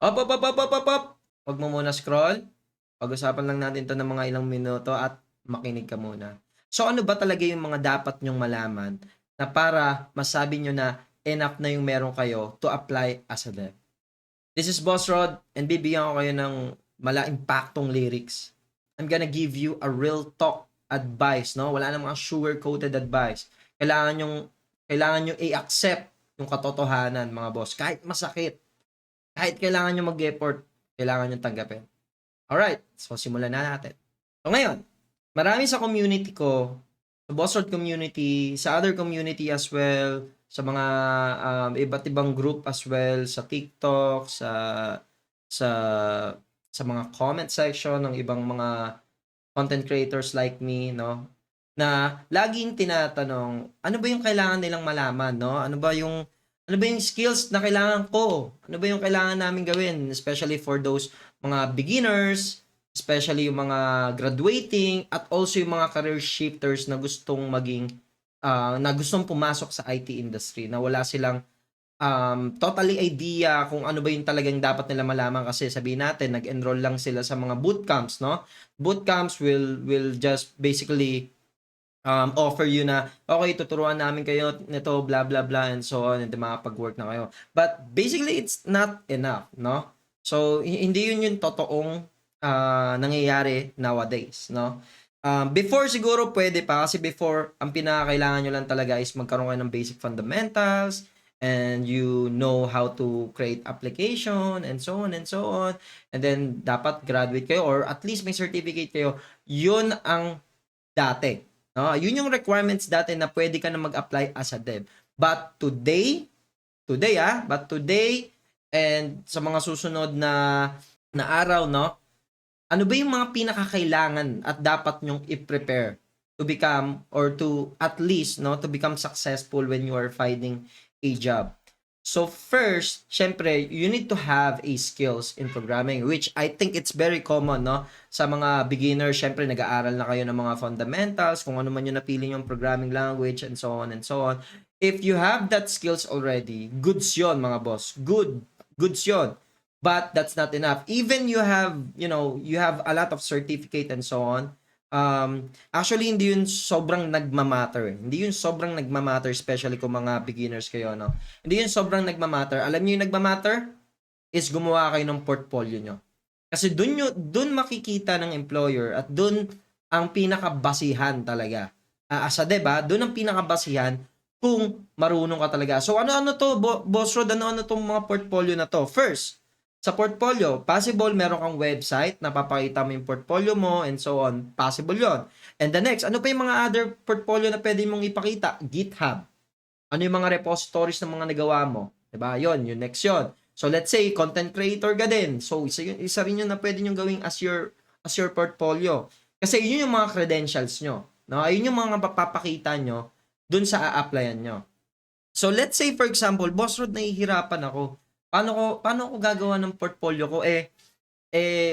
Op, op, op, op, op, op, op. Huwag mo muna scroll. Pag-usapan lang natin 'to ng mga ilang minuto at makinig ka muna. So, ano ba talaga yung mga dapat niyong malaman na para masabi niyo na enough na yung meron kayo to apply as a dev? This is Boss Rod and bibigyan ko kayo ng mala-impactong lyrics. I'm gonna give you a real talk advice, no? Wala namang sugar-coated advice. Kailangan nyo i-accept yung katotohanan, mga boss. Kahit masakit, kahit kailangan nyo mag-effort, kailangan nyo tanggapin. Alright, so simulan na natin. So ngayon, marami sa community ko, sa Bossard community, sa other community as well, sa mga iba't ibang group as well, sa TikTok, sa sa mga comment section ng ibang mga content creators like me, no? Na laging tinatanong, ano ba yung kailangan nilang malaman, no? Ano ba yung skills na kailangan ko? Ano ba yung kailangan namin gawin? Especially for those mga beginners, especially yung mga graduating, at also yung mga career shifters na gustong pumasok sa IT industry, na wala silang totally idea kung ano ba yung talagang dapat nila malaman kasi sabihin natin nag-enroll lang sila sa mga bootcamps, no? Bootcamps will just basically offer you na, okay, tuturuan namin kayo nito, blah, blah, blah, and so on, and then makapag-work na kayo. But basically, it's not enough, no? So, hindi yun yung totoong nangyayari nowadays, no? Before siguro pwede pa kasi before ang pinakakailangan nyo lang talaga is magkaroon kayo ng basic fundamentals and you know how to create application and so on and so on, and then dapat graduate kayo or at least may certificate kayo. Yun ang dati, no? Yun yung requirements dati na pwede ka na mag-apply as a dev. But today and sa mga susunod na araw, no? Ano ba yung mga pinakakailangan at dapat nyong i-prepare to become or to at least, no, to become successful when you are finding a job? So first, syempre, you need to have a skills in programming, which I think it's very common, no? Sa mga beginners, syempre, nag-aaral na kayo ng mga fundamentals, kung ano man yung napili yung programming language, and so on and so on. If you have that skills already, goods yon, mga boss. Goods yon. But that's not enough. Even you have a lot of certificate and so on. Actually, hindi yun sobrang nagmamatter. Hindi yun sobrang nagmamatter, especially kung mga beginners kayo, no? Hindi yun sobrang nagmamatter. Alam niyo yung nagmamatter? Is gumawa kayo ng portfolio nyo. Kasi dun makikita ng employer at dun ang pinakabasihan talaga. As a diba, dun ang pinakabasihan kung marunong ka talaga. So ano-ano to, Boss Rod, ano-ano tong mga portfolio na to? First, sa portfolio, possible meron kang website na papakita mo yung portfolio mo and so on. Possible yon. And the next, ano pa yung mga other portfolio na pwede mong ipakita? GitHub. Ano yung mga repositories ng mga nagawa mo? Diba? Yon, yung next yon. So let's say content creator ka din. So isa rin yun na pwede nyo gawing as your portfolio. Kasi yun yung mga credentials nyo. No? Ayun yung mga papapakita nyo dun sa a-applyan nyo. So let's say for example, Boss Rod, nahihirapan ako. Paano ko gagawa ng portfolio ko?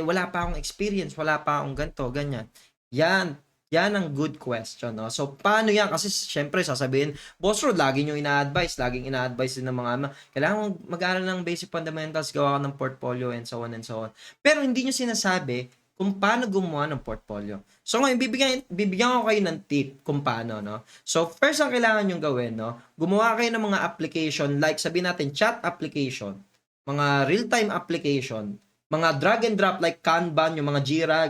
Wala pa akong experience, wala pa akong ganito, ganyan. Yan ang good question, no? So, paano yan? Kasi, syempre, sasabihin, Boss Rod, laging laging ina-advise din ng mga kailangan mag-aaral ng basic fundamentals, gawa ka ng portfolio, and so on and so on. Pero, hindi nyo sinasabi kung paano gumawa ng portfolio. So, ngayon, bibigyan ko kayo ng tip kung paano, no? So, first ang kailangan nyo gawin, no? Gumawa kayo ng mga application, like sabihin natin, chat application, mga real-time application, mga drag and drop like Kanban, yung mga Jira.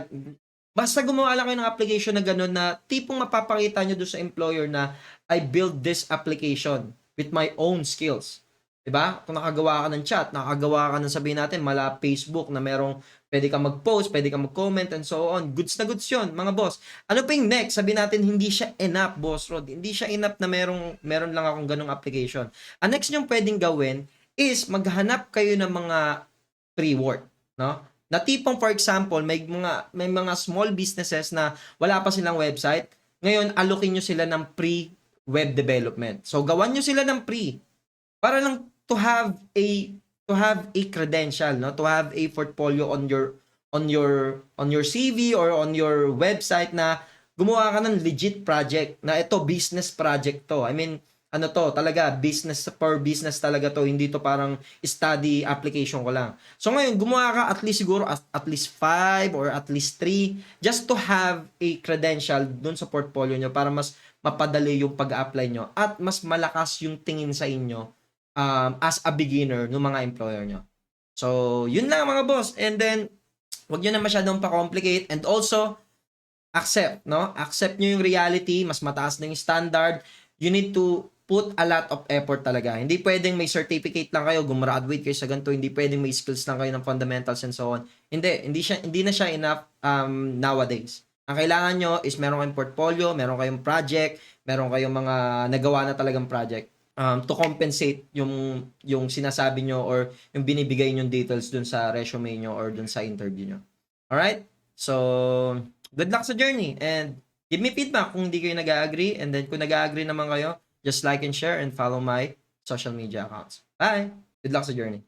Basta gumawa lang kayo ng application na gano'n na tipong mapapakita nyo doon sa employer na I build this application with my own skills. Diba? Kung nakagawa ka ng chat, nakagawa ka ng sabihin natin, mala Facebook na merong pwede ka mag-post, pwede ka mag-comment, and so on. Goods na goods yun, mga boss. Ano pa yung next? Sabihin natin, hindi siya enough, Boss Rod. Hindi siya enough na meron lang akong ganong application. Ang next nyo pwedeng gawin is maghanap kayo ng mga free work, no? Na tipong for example, may mga small businesses na wala pa silang website. Ngayon, alokin nyo sila ng free web development. So, gawan nyo sila ng free para lang to have a credential, no? To have a portfolio on your CV or on your website na gumawa ka ng legit project na ito business project to. I mean, ano to, talaga business for business talaga to, hindi to parang study application ko lang. So ngayon, gumawa ka at least siguro at least 5 or at least 3 just to have a credential dun sa portfolio nyo para mas mapadali yung pag-apply nyo at mas malakas yung tingin sa inyo as a beginner ng mga employer nyo. So, yun lang mga boss. And then, wag nyo na masyadong pa-complicate and also, accept, no? Accept nyo yung reality, mas mataas na yung standard. You need to put a lot of effort talaga. Hindi pwedeng may certificate lang kayo, gumraduate kayo sa ganito, hindi pwedeng may skills lang kayo ng fundamentals and so on. Hindi na siya enough nowadays. Ang kailangan nyo is meron kayong portfolio, meron kayong project, meron kayong mga nagawa na talagang project to compensate yung sinasabi nyo or yung binibigay nyo details dun sa resume nyo or dun sa interview nyo. Alright? So, good luck sa journey and give me feedback kung hindi kayo nag-agree and then kung nag-agree naman kayo, just like and share and follow my social media accounts. Bye! Good luck sa journey.